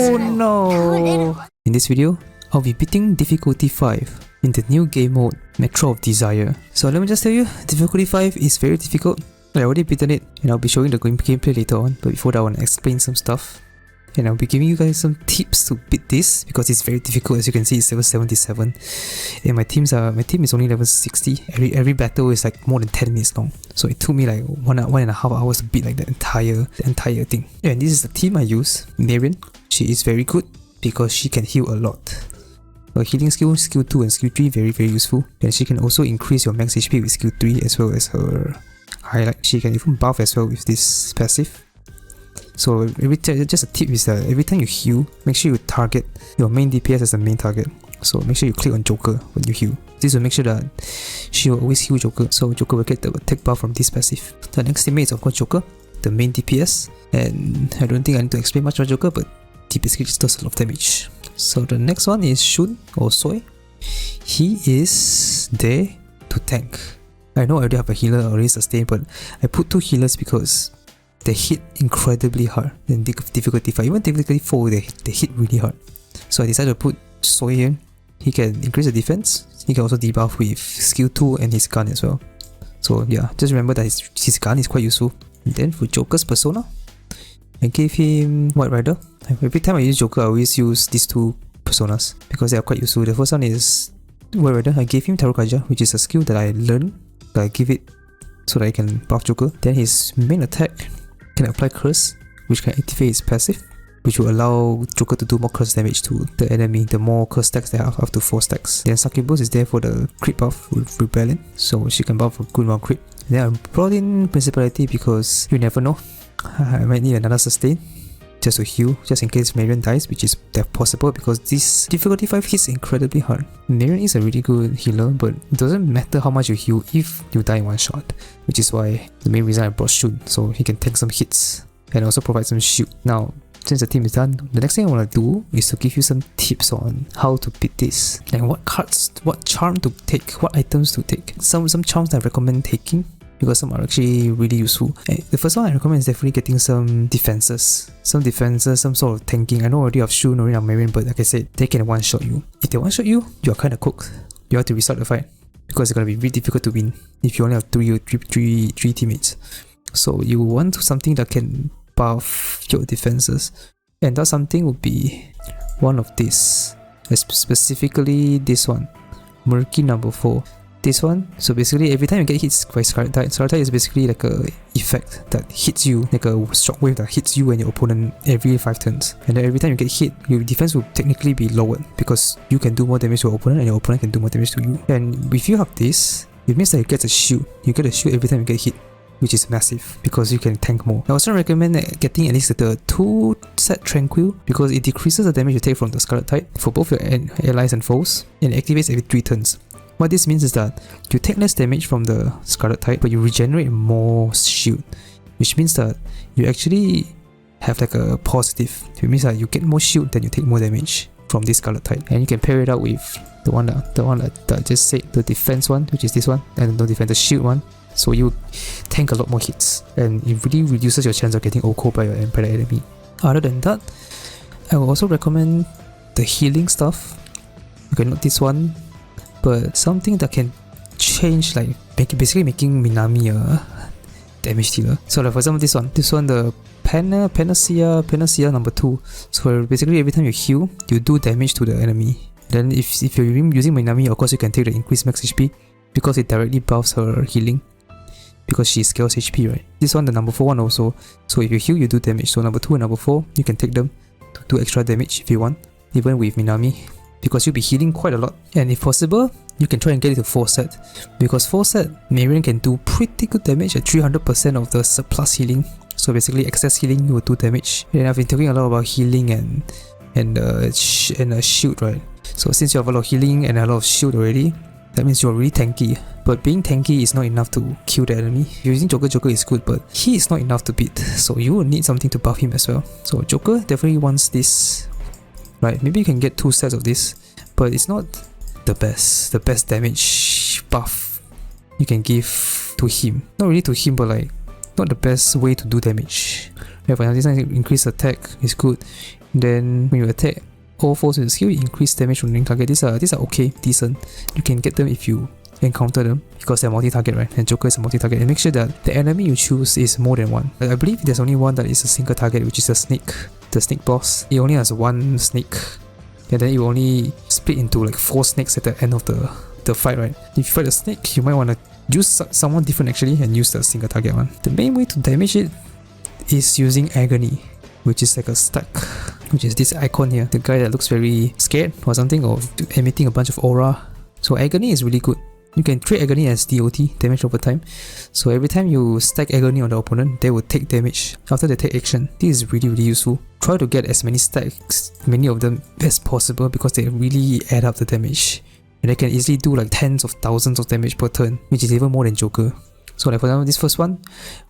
Oh no! In this video, I'll be beating difficulty 5 in the new game mode, Metro of Desire. So let me just tell you, difficulty 5 is very difficult. I already beaten it and I'll be showing the gameplay later on, but before that I want to explain some stuff. And I'll be giving you guys some tips to beat this because it's very difficult. As you can see, it's level 77 and my team is only level 60. Every battle is like more than 10 minutes long, so it took me like one and a half hours to beat like the entire thing. And this is the team I use, Marion. She is very good because she can heal a lot. Her healing skill 2 and skill 3 very useful, and she can also increase your max HP with skill 3 as well as her highlight. She can even buff as well with this passive. So just a tip is that every time you heal, make sure you target your main DPS as the main target. So make sure you click on Joker when you heal. This will make sure that she will always heal Joker, so Joker will get the attack buff from this passive. The next teammate is of course Joker, the main DPS, and I don't think I need to explain much about Joker, but he basically just does a lot of damage. So the next one is Shun or Soy. He is there to tank. I know I already have a healer already sustained, but I put 2 healers because they hit incredibly hard in difficulty 5. Even difficulty 4, they hit really hard. So I decided to put Soy here. He can increase the defense. He can also debuff with skill 2 and his gun as well. So yeah, just remember that his gun is quite useful. And then for Joker's persona, I gave him White Rider. Every time I use Joker, I always use these 2 personas because they are quite useful. The first one is White Rider. I gave him Tarukaja, which is a skill that I learned. That I give it so that I can buff Joker. Then his main attack can apply curse, which can activate his passive, which will allow Joker to do more curse damage to the enemy. The more curse stacks they have, up to 4 stacks. Then Succubus is there for the crit buff with Rebellion, so she can buff a good amount of crit. Then I brought in Principality because you never know, I might need another sustain just to heal, just in case Marion dies, which is possible because this difficulty 5 hits incredibly hard. Marion is a really good healer, but it doesn't matter how much you heal if you die in one shot, which is why the main reason I brought Shun, so he can tank some hits and also provide some shield. Now, since the team is done, the next thing I want to do is to give you some tips on how to beat this, like what cards, what charm to take, what items to take. Some charms that I recommend taking because some are actually really useful. The first one I recommend is definitely getting some defenses, some sort of tanking. I know already have Shun, already have Marion, but like I said, they can one-shot you. If they one-shot you, you're kind of cooked. You have to restart the fight because it's going to be really difficult to win if you only have three teammates. So you want something that can buff your defenses, and that something would be one of these, specifically this one, Murky number 4. This one, so basically every time you get hit by Scarlet Tide is basically like a effect that hits you, like a shockwave that hits you and your opponent every 5 turns. And then every time you get hit, your defense will technically be lowered because you can do more damage to your opponent and your opponent can do more damage to you. And if you have this, it means that you get a shield. You get a shield every time you get hit, which is massive because you can tank more. I also recommend getting at least the 2 set Tranquil because it decreases the damage you take from the Scarlet Tide for both your allies and foes, and it activates every 3 turns. What this means is that you take less damage from the Scarlet Tide, but you regenerate more shield, which means that you actually have like a positive. It means that you get more shield than you take more damage from this Scarlet Tide, and you can pair it up with the one that I just said, the defense one, which is this one, and the defense, the shield one. So you tank a lot more hits, and it really reduces your chance of getting OCO by the enemy. Other than that, I will also recommend the healing stuff. Okay, not this one, but something that can change, like basically making Minami a damage dealer. So like for example this one, the Panacea number 2. So basically every time you heal, you do damage to the enemy. Then if you're using Minami, of course you can take the increased max HP because it directly buffs her healing because she scales HP, right? This one, the number 4 one also. So if you heal, you do damage. So number 2 and number 4, you can take them to do extra damage if you want, even with Minami, because you'll be healing quite a lot. And if possible, you can try and get it to 4 set, because 4 set, Marion can do pretty good damage at 300% of the surplus healing. So basically excess healing will do damage. And I've been talking a lot about healing and a shield, right? So since you have a lot of healing and a lot of shield already, that means you're really tanky. But being tanky is not enough to kill the enemy. Using Joker is good, but he is not enough to beat. So you will need something to buff him as well. So Joker definitely wants this, right? Maybe you can get 2 sets of this, but it's not the best damage buff you can give to him. Not really to him, but like not the best way to do damage. Yeah, for example, this one increase attack is good, Then when you attack all foes with skill, you increase damage from the target. These are okay, decent. You can get them if you encounter them because they're multi-target, right? And Joker is a multi-target. And make sure that the enemy you choose is more than one. I believe there's only one that is a single target, which is a snake. The snake boss. It only has one snake. And then you only split into like 4 snakes at the end of the fight, right? If you fight a snake, you might want to use someone different actually and use the single target one. The main way to damage it is using Agony, which is like a stack, which is this icon here. The guy that looks very scared or something, or emitting a bunch of aura. So Agony is really good. You can treat Agony as DOT, damage over time. So every time you stack Agony on the opponent, they will take damage after they take action. This is really useful. Try to get as many stacks, many of them as possible, because they really add up the damage. And they can easily do like tens of thousands of damage per turn, which is even more than Joker. So like for example, this first one,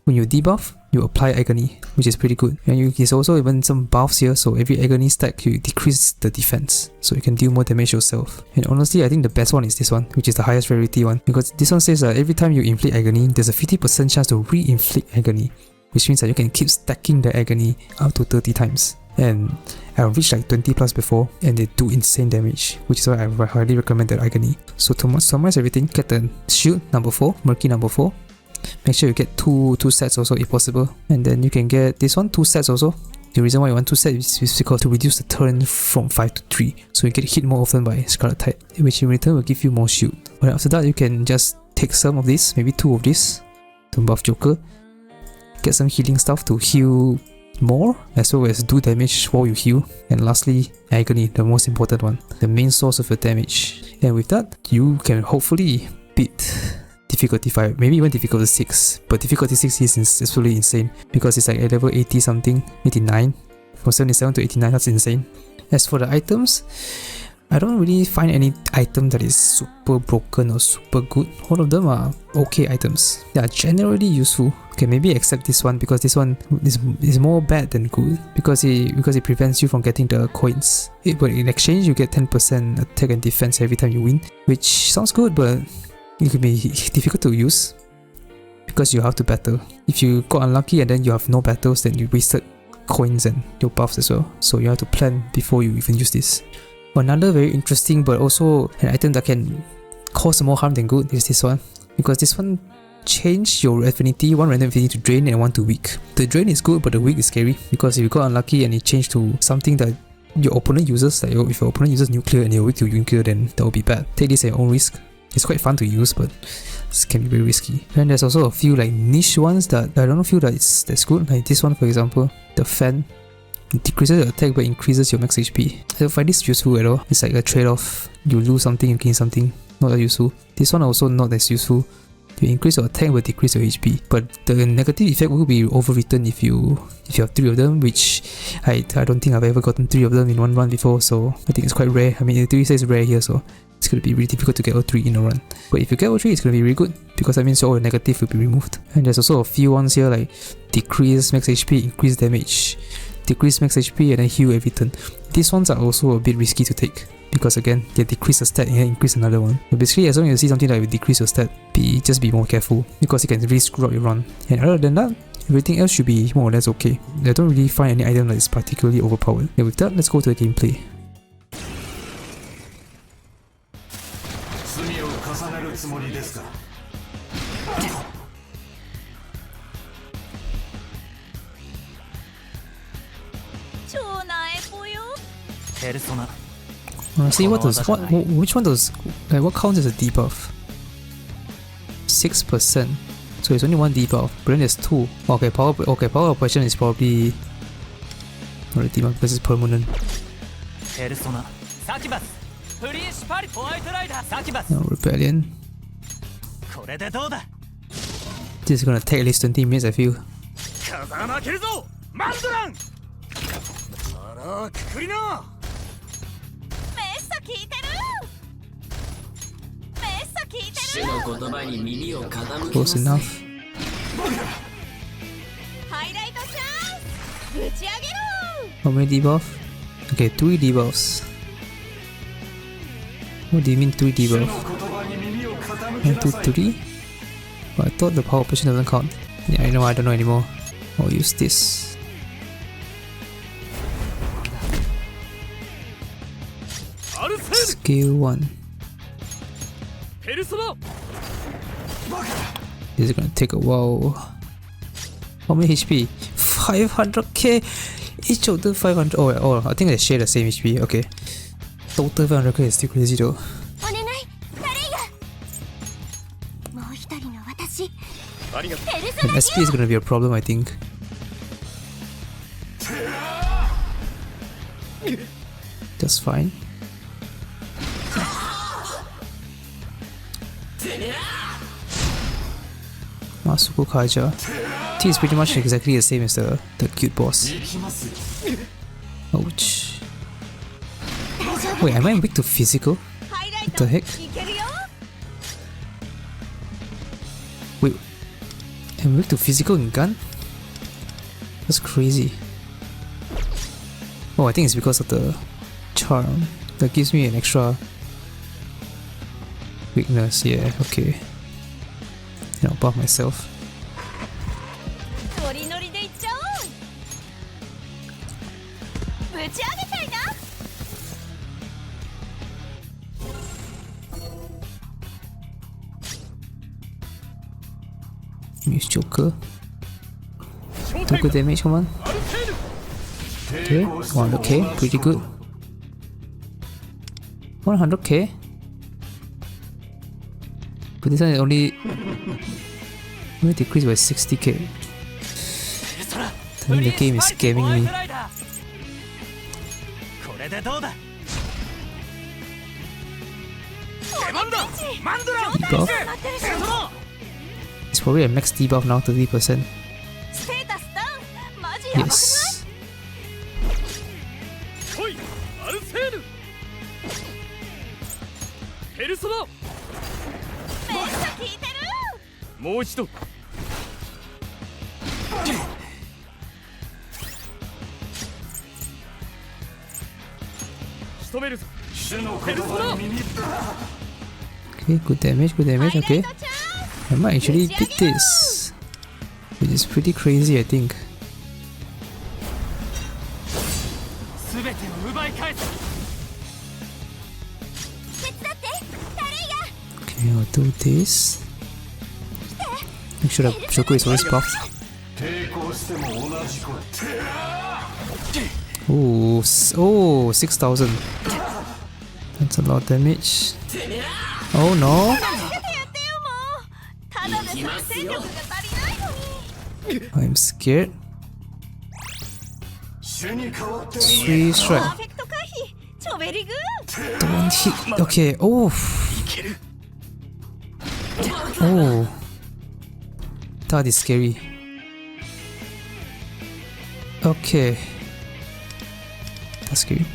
when you debuff, you apply Agony, which is pretty good. And there's also even some buffs here, so every Agony stack, you decrease the defense, so you can deal more damage yourself. And honestly, I think the best one is this one, which is the highest rarity one, because this one says that every time you inflict Agony, there's a 50% chance to re-inflict Agony, which means that you can keep stacking the Agony up to 30 times. And I've reached like 20 plus before, and they do insane damage, which is why I highly recommend that Agony. So to summarize everything, get the shield number 4, Murky number 4. Make sure you get two sets also if possible, and then you can get this one 2 sets also. The reason why you want 2 sets is because to reduce the turn from 5 to 3, so you get hit more often by Scarlet Tide, which in return will give you more shield. But after that, you can just take some of this, maybe 2 of this, to buff Joker, get some healing stuff to heal more, as well as do damage while you heal, and lastly, Agony, the most important one, the main source of your damage. And with that, you can hopefully beat difficulty 5, maybe even difficulty 6, but difficulty 6 is absolutely insane because it's like at level 80 something, 89, from 77 to 89, that's insane. As for the items, I don't really find any item that is super broken or super good. All of them are okay items. They are generally useful. Okay, maybe except this one, because this one is more bad than good because it prevents you from getting the coins. But in exchange, you get 10% attack and defense every time you win, which sounds good, but it could be difficult to use because you have to battle. If you got unlucky and then you have no battles, then you wasted coins and your buffs as well. So you have to plan before you even use this. Another very interesting but also an item that can cause more harm than good is this one, because this one changed your affinity, one random affinity to drain and one to weak. The drain is good, but the weak is scary because if you got unlucky and it changed to something that your opponent uses, like if your opponent uses nuclear and you're weak to nuclear, then that will be bad. Take this at your own risk. It's quite fun to use, but it can be very risky. And there's also a few like niche ones that I don't feel that that's good. Like this one, for example, the fan. It decreases your attack but increases your max HP. I don't find this useful at all. It's like a trade-off. You lose something, you gain something. Not that useful. This one also not as useful. You increase your attack but decrease your HP. But the negative effect will be overwritten if you have 3 of them, which I don't think I've ever gotten 3 of them in one run before, so I think it's quite rare. I mean, it 3 says rare here, so it's going to be really difficult to get all 3 in a run. But if you get all 3, it's going to be really good, because that means all the negative will be removed. And there's also a few ones here like decrease max HP, increase damage, decrease max HP and then heal every turn. These ones are also a bit risky to take, because again, they decrease a stat and then increase another one. But basically, as long as you see something that will decrease your stat, just be more careful, because it can really screw up your run. And other than that, everything else should be more or less okay. I don't really find any item that is particularly overpowered. And with that, let's go to the gameplay. See which one does, like what counts as a debuff? 6%. So it's only 1 debuff, but then there's 2. Okay, power oppression is probably not a debuff because it's permanent. No, rebellion. This is gonna take at least 20 minutes, I feel. Close enough. How many debuff? Okay, 3 debuffs. What do you mean 3 debuff? 1, 2, 3? But I thought the power oppression doesn't count. Yeah, I don't know anymore. I'll use this. Skill 1. This is gonna take a while. How many HP? 500k! Each of them 500. Oh, I think they share the same HP. Okay. Total 500k is still crazy though. And SP is gonna be a problem, I think. Just fine. Masuko Kaja. T is pretty much exactly the same as the cute boss. Ouch. Wait, am I weak to physical? What the heck? Wait, I'm weak to physical in gun? That's crazy. Oh, I think it's because of the charm. That gives me an extra weakness. Yeah, okay. And I'll buff myself. Use Joker. Do good damage, come on. Okay, 100k, pretty good. 100k? But this one is only decreased by 60k. I think the game is scamming me. Debuff? It's probably a max debuff now, 30%. Yes. Okay, good damage, okay. I might actually beat this, which is pretty crazy, I think. Okay, I'll do this. Make sure that Joker is always buffed. Oh, 6,000. That's a lot of damage. Oh no! I'm scared. 3 strike. Don't hit. Okay. Oh. Oh. That is scary. Okay. That's scary.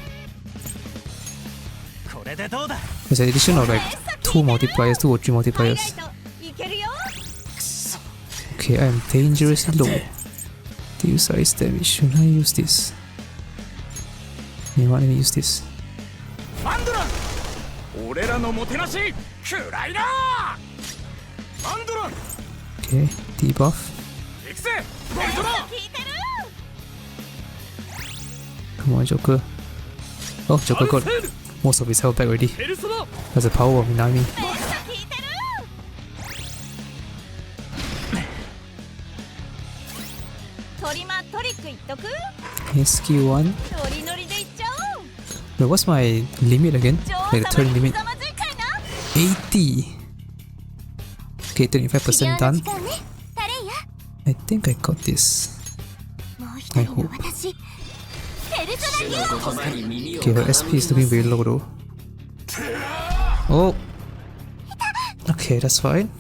There's an addition of like 2 multipliers, 2 or 3 multipliers. Okay, I am dangerously low. Deal size damage. Should I use this? You know what? Let me use this. Okay, debuff. Come on, Joker. Oh, Joker got most of his health back already. That's the power of Minami. Okay, skill 1. Wait, what's my limit again? Like the turn limit? 80! Okay, 25% done. I think I got this. I hope. Okay, her SP is looking very low though. Oh! Okay, that's fine.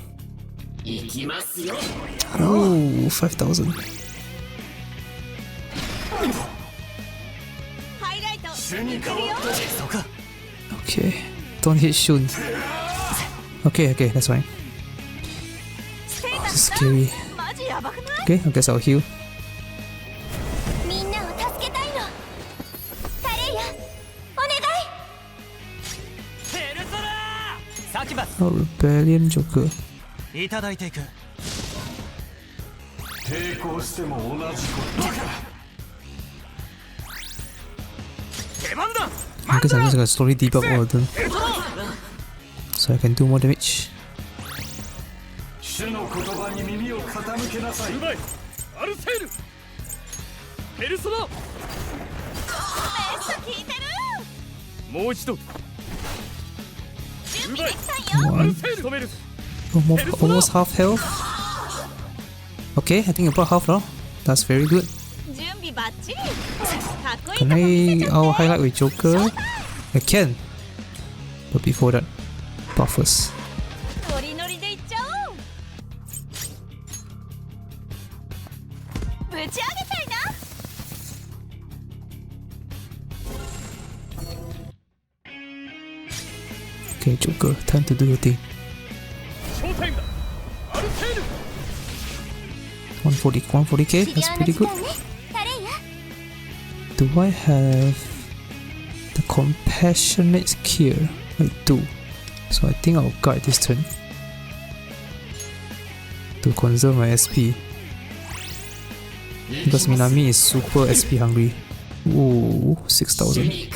Oh, 5,000. Okay, don't hit Shun. Okay, that's fine. Oh, this is scary. Okay, I guess I'll heal. Oh, Rebellion Joker. I guess I'm just gonna slowly debuff all of them, so I can do more damage. One. Almost half health. Okay, I think I brought half now. That's very good. Can I'll highlight with Joker? I can. But before that, buffers. Okay, Joker, time to do your thing. 140k, that's pretty good. Do I have the compassionate cure? I do. So I think I'll guard this turn to conserve my SP. Because Minami is super SP hungry. Ooh, 6,000.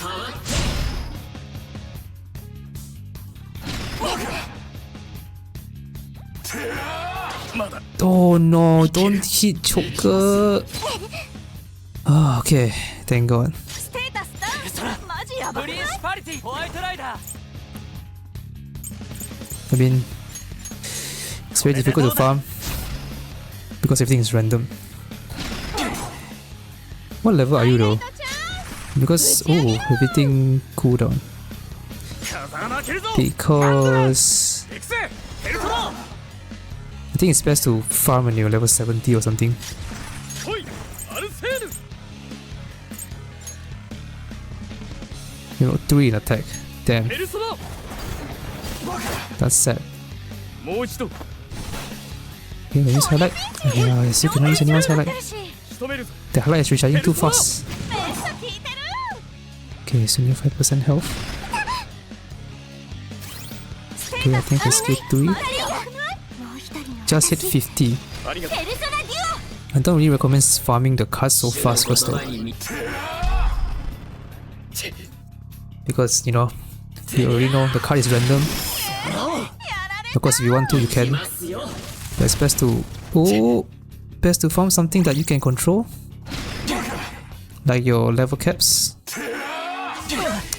Oh no, don't hit Joker. Oh, okay, thank god. I mean, it's very difficult to farm because everything is random. What level are you though? Because, oh, everything cooldown. Because I think it's best to farm when you're level 70 or something. You know, 3 in attack. Damn. That's sad. Okay, can use highlight? Yeah, I still cannot use anyone's highlight. The highlight is recharging too fast. Okay, so near 5% health. Okay, I think I can skip 3. Just hit 50. I don't really recommend farming the cards so fast first though. Because, you know, you already know the card is random. Of course, if you want to, you can. But it's best to farm something that you can control. Like your level caps.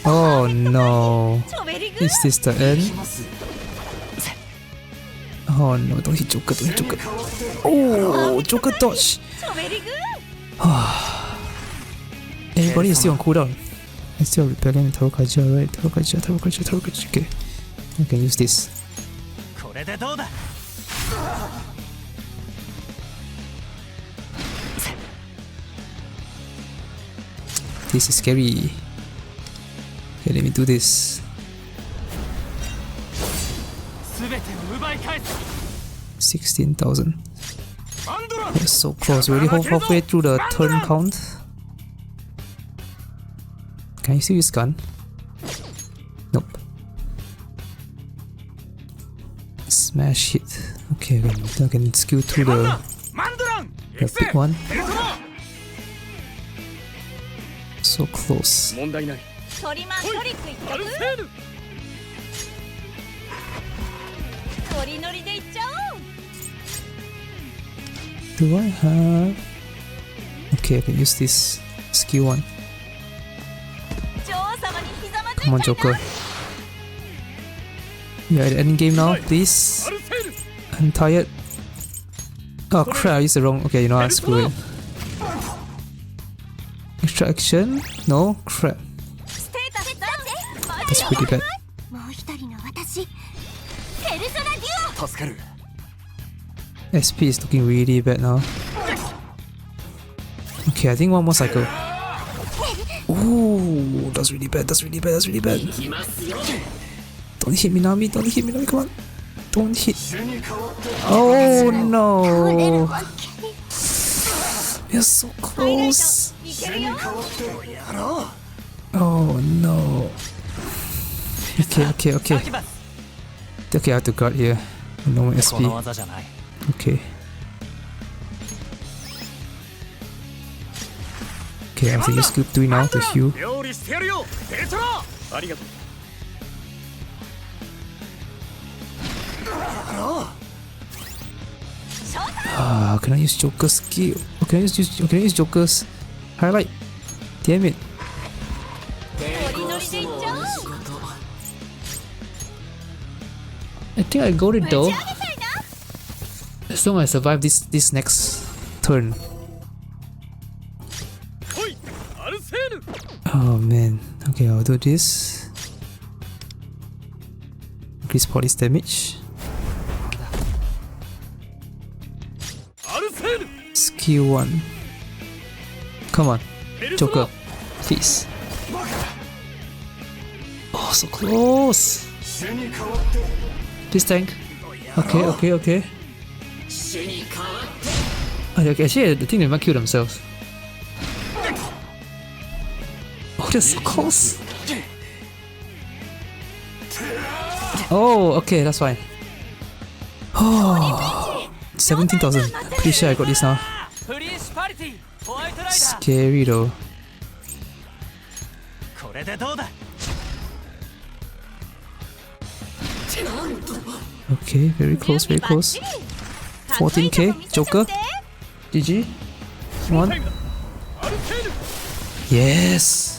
Oh no. Is this the end? Oh no, don't hit Joker, don't hit Joker. Oh, Joker dodge. Everybody is still on cooldown. I still have Rebellion and Tarokaja, right? Tarokaja. Okay. I can use this. This is scary. Okay, let me do this. 16,000. We're so close. We're already halfway through the turn count. Can you still use gun? Nope. Smash hit. Okay, I can skill through the big one. So close. Do I have... Okay, I can use this skill one. Come on, Joker. You're at the end game now, please. I'm tired. Oh crap, I used the wrong... Okay, you know what, screw it. Extra action? No? Crap. That's pretty bad. SP is looking really bad now. Okay, I think one more cycle. Ooh, that's really bad, that's really bad. Don't hit Minami, come on. Don't hit. Oh no. You're so close. Oh no. Okay. Okay, I have to guard here. No more SP. Okay. Okay, I have to use skill 3 now to heal. 料理してやるよデトラありがとう Can I use Joker's skill? Oh, can I use Joker's highlight? Damn it. I think I got it though. As long as I survive this next turn. ほいアルセーヌ Oh man. Okay, I'll do this. Increase police damage. アルセーヌ Skill 1. Come on, Joker. Please. Oh, so close. Please tank. Okay. Okay, actually, I think they might kill themselves. Oh, they're so close. Oh, okay, that's fine. Oh, 17,000. Pretty sure I got this now. フリーシュパリティホワイトライダー Scary though. これでどうだ Okay, very close, very close. 14k, Joker. GG. Come on. アルセーヌ Yes.